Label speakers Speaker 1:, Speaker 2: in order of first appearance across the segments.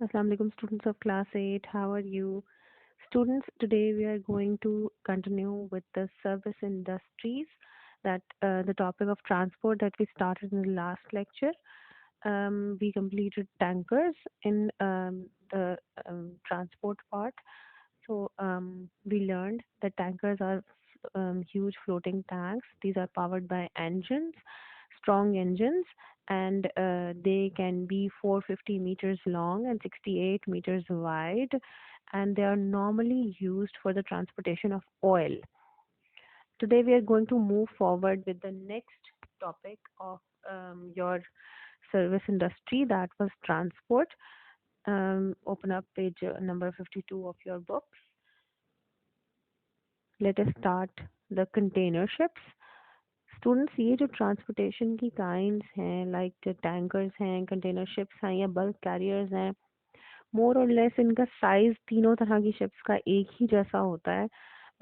Speaker 1: Assalamu alaikum students of class 8. How are you? Students, today we are going to continue with the service industries that the topic of transport that we started in the last lecture. We completed tankers in the transport part. So we learned that tankers are huge floating tanks. These are powered by engines, strong engines, and they can be 450 meters long and 68 meters wide, and they are normally used for the transportation of oil. Today we are going to move forward with the next topic of your service industry, that was transport. Open up page number 52 of your books. Let us start the container ships. Students, ये जो transportation की kinds हैं, like tankers हैं, container ships हैं या bulk carriers हैं, मोर और less इनका साइज तीनों तरह की शिप्स का एक ही जैसा होता है।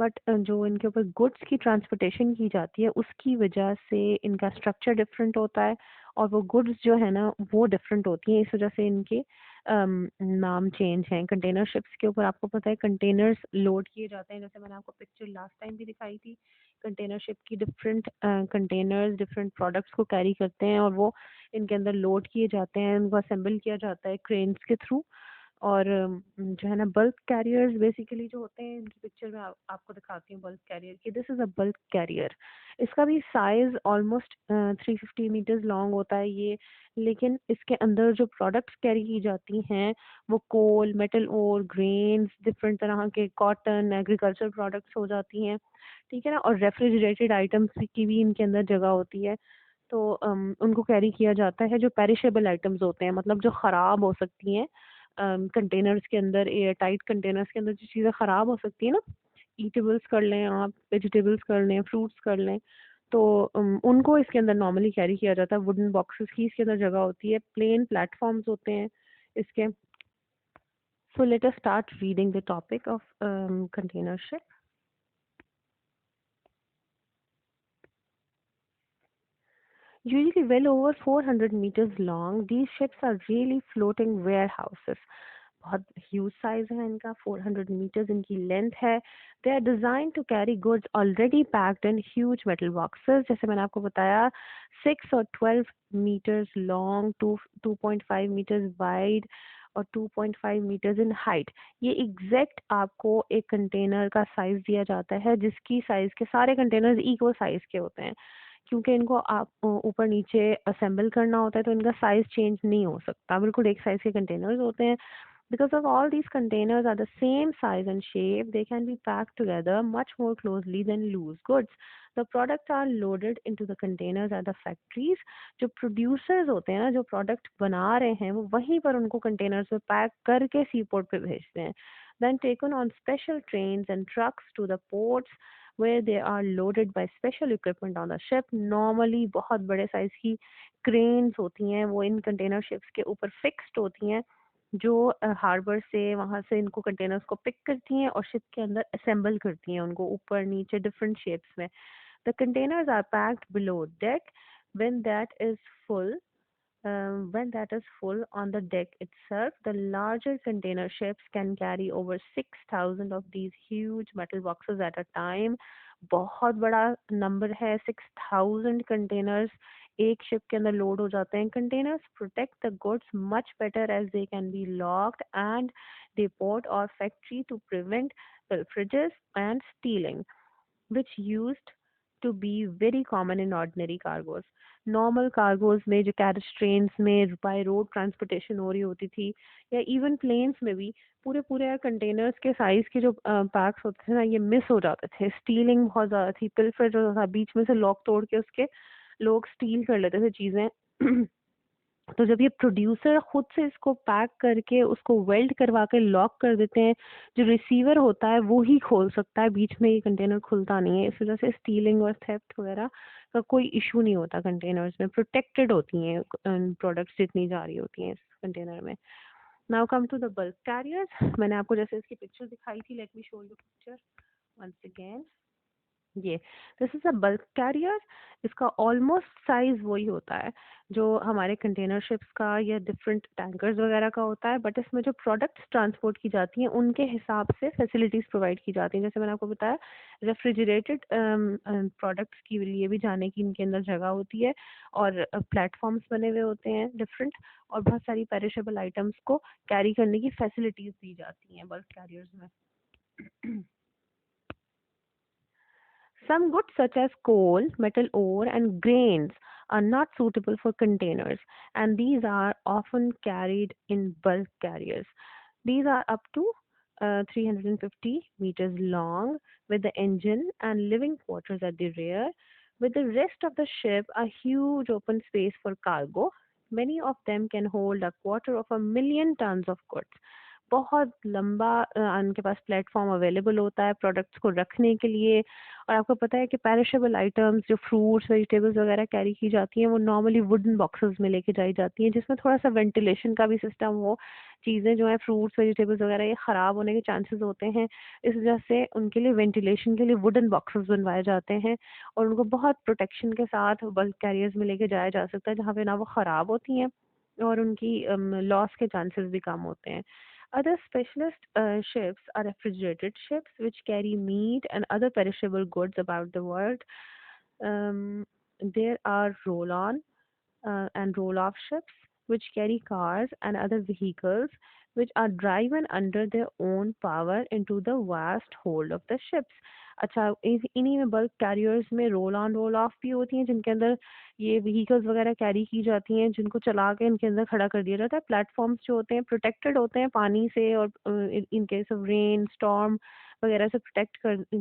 Speaker 1: बट जो इनके ऊपर गुड्स की ट्रांसपोर्टेशन की जाती है उसकी वजह से इनका स्ट्रक्चर डिफरेंट होता है, और वो गुड्स जो है ना वो डिफरेंट होती हैं। इस वजह से इनके नाम चेंज हैं। कंटेनर शिप्स के ऊपर आपको पता है कंटेनर्स लोड किए जाते हैं, जैसे मैंने आपको पिक्चर लास्ट टाइम भी दिखाई थी। कंटेनर शिप की डिफरेंट कंटेनर्स डिफरेंट प्रोडक्ट्स को कैरी करते हैं और वो इनके अंदर लोड किए जाते हैं, उनको असेंबल किया जाता है क्रेन्स के थ्रू। और जो है ना बल्क कैरियर्स बेसिकली जो होते हैं, इनकी पिक्चर में आपको दिखाती हूँ बल्क कैरियर की। This is a bulk carrier. इसका भी साइज ऑलमोस्ट 350 मीटर्स लॉन्ग होता है ये, लेकिन इसके अंदर जो प्रोडक्ट्स कैरी की जाती हैं वो कोल, मेटल ओर, ग्रेन्स, डिफरेंट तरह के कॉटन, एग्रीकल्चर प्रोडक्ट्स हो जाती हैं, ठीक है ना। और रेफ्रिजरेटेड आइटम्स की भी इनके अंदर जगह होती है। तो उनको कैरी किया जाता है, जो पेरिशेबल आइटम्स होते हैं, मतलब जो ख़राब हो सकती हैं। कंटेनर्स के अंदर, एयर टाइट कंटेनर्स के अंदर जो चीज़ें ख़राब हो सकती हैं ना, ईटेबल्स कर लें आप, वेजिटेबल्स कर लें, फ्रूट्स कर लें, तो उनको इसके अंदर नॉर्मली कैरी किया जाता है। वुडन बॉक्सेस की इसके अंदर जगह होती है, प्लेन प्लेटफॉर्म्स होते हैं इसके। So let us start reading the topic of container ship. Usually well over 400 meters long, these ships are really floating warehouses. बहुत ह्यूज साइज है इनका, 400 meters इनकी लेंथ है। They are design to carry goods already packed in huge metal boxes, जैसे मैंने आपको बताया, 6 और 12 meters लॉन्ग, 2.5 meters वाइड और 2.5 meters इन हाइट। ये एग्जैक्ट आपको एक कंटेनर का साइज दिया जाता है, जिसकी साइज के सारे कंटेनर्स इक्वल साइज के होते हैं, क्योंकि इनको आप ऊपर नीचे असेंबल करना होता है, तो इनका साइज चेंज नहीं हो सकता, बिल्कुल एक साइज के कंटेनर्स होते हैं। Because of all these containers are the same size and shape, they can be packed together much more closely than loose goods. The products are loaded into the containers at the factories. जो producers होते हैं ना, जो product बना रहे हैं, वो वहीं पर उनको containers में pack करके seaport पे भेजते हैं, then taken on special trains and trucks to the ports where they are loaded by special equipment on the ship. Normally बहुत बड़े size की cranes होती हैं, वो इन container ships के ऊपर fixed होती हैं, जो हार्बर से वहाँ से इनको कंटेनर्स को पिक करती हैं और शिप के अंदर असेंबल करती हैं उनको ऊपर नीचे डिफरेंट शेप्स में। The containers are packed below deck when that is full. When that is full on the deck itself, the larger container ships can carry over 6,000 of these huge metal boxes at a time. बहुत बड़ा number है, 6,000 containers एक ship के अंदर load हो जाते हैं। Containers protect the goods much better as they can be locked and the port और factory to prevent pilferages and stealing, which used to be very common in ordinary cargoes. Normal cargoes में, जो carriage trains में by road transportation हो रही होती थी, या even planes में भी, पूरे पूरे कंटेनर्स के साइज के जो पैक्स होते थे ना, ये मिस हो जाते थे। स्टीलिंग बहुत ज़्यादा थी, पिल्फर जो था, बीच में से लॉक तोड़ के उसके लोग स्टील कर लेते थे चीज़ें। तो जब ये प्रोड्यूसर खुद से इसको पैक करके उसको वेल्ड करवा के लॉक कर देते हैं, जो रिसीवर होता है वो ही खोल सकता है, बीच में ये कंटेनर खुलता नहीं है। इस वजह से स्टीलिंग और थेफ्ट वगैरह का कोई इशू नहीं होता कंटेनर्स में, प्रोटेक्टेड होती हैं प्रोडक्ट्स जितनी जा रही होती हैं इस कंटेनर में। Now come to the bulk carriers. मैंने आपको जैसे इसकी पिक्चर दिखाई थी, let me show you picture once again. ये this is a bulk carrier. इसका ऑलमोस्ट साइज़ वही होता है जो हमारे कंटेनर शिप्स का या डिफरेंट टैंकर्स वगैरह का होता है, बट इसमें जो प्रोडक्ट्स ट्रांसपोर्ट की जाती हैं उनके हिसाब से फैसिलिटीज़ प्रोवाइड की जाती हैं। जैसे मैंने आपको बताया, रेफ्रिजरेटेड प्रोडक्ट्स के लिए भी जाने की इनके अंदर जगह होती है, और प्लेटफॉर्म्स बने हुए होते हैं डिफरेंट, और बहुत सारी पेरिशेबल आइटम्स को कैरी करने की फैसिलिटीज़ दी जाती हैं बल्क कैरियर्स में। Some goods such as coal, metal ore, and grains are not suitable for containers, and these are often carried in bulk carriers. These are up to 350 meters long, with the engine and living quarters at the rear, with the rest of the ship a huge open space for cargo. Many of them can hold a quarter of a million tons of goods. बहुत लंबा उनके पास platform available होता है products को रखने के लिए। और आपको पता है कि पेरिशेबल आइटम्स जो फ्रूट्स वेजिटेबल्स वगैरह कैरी की जाती हैं वो नॉर्मली वुडन बॉक्सेस में लेके जाई जाती हैं, जिसमें थोड़ा सा वेंटिलेशन का भी सिस्टम हो। चीज़ें जो है फ्रूट्स वेजिटेबल्स वगैरह ये ख़राब होने के चांसेस होते हैं, इस वजह से उनके लिए वेंटिलेशन के लिए वुडन बॉक्सेस बनवाए जाते हैं, और उनको बहुत प्रोटेक्शन के साथ बल्क कैरियर्स में लेके जाया जा सकता है, जहाँ पे ना वो ख़राब होती हैं और उनकी लॉस के चांसेस भी कम होते हैं। Other specialist ships are refrigerated ships which carry meat and other perishable goods about the world. There are roll-on and roll-off ships which carry cars and other vehicles which are driven under their own power into the vast hold of the ships. अच्छा, इन्हीं में bulk carriers में roll on roll of भी होती हैं, जिनके अंदर ये व्हीकल्स वगैरह कैरी की जाती हैं, जिनको चला के इनके अंदर खड़ा कर दिया जाता है। प्लेटफॉर्म्स जो होते हैं प्रोटेक्टेड होते हैं पानी से, और in case of rain storm वगैरह से प्रोटेक्ट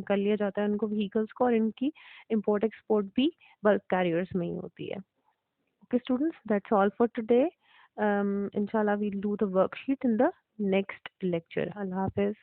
Speaker 1: कर लिया जाता है उनको व्हीकल्स को, और इनकी इम्पोर्ट एक्सपोर्ट भी बल्क कैरियर्स में ही होती है। Okay, students, that's all for today. Inshallah, we'll do the worksheet in the next lecture. Allah Hafiz.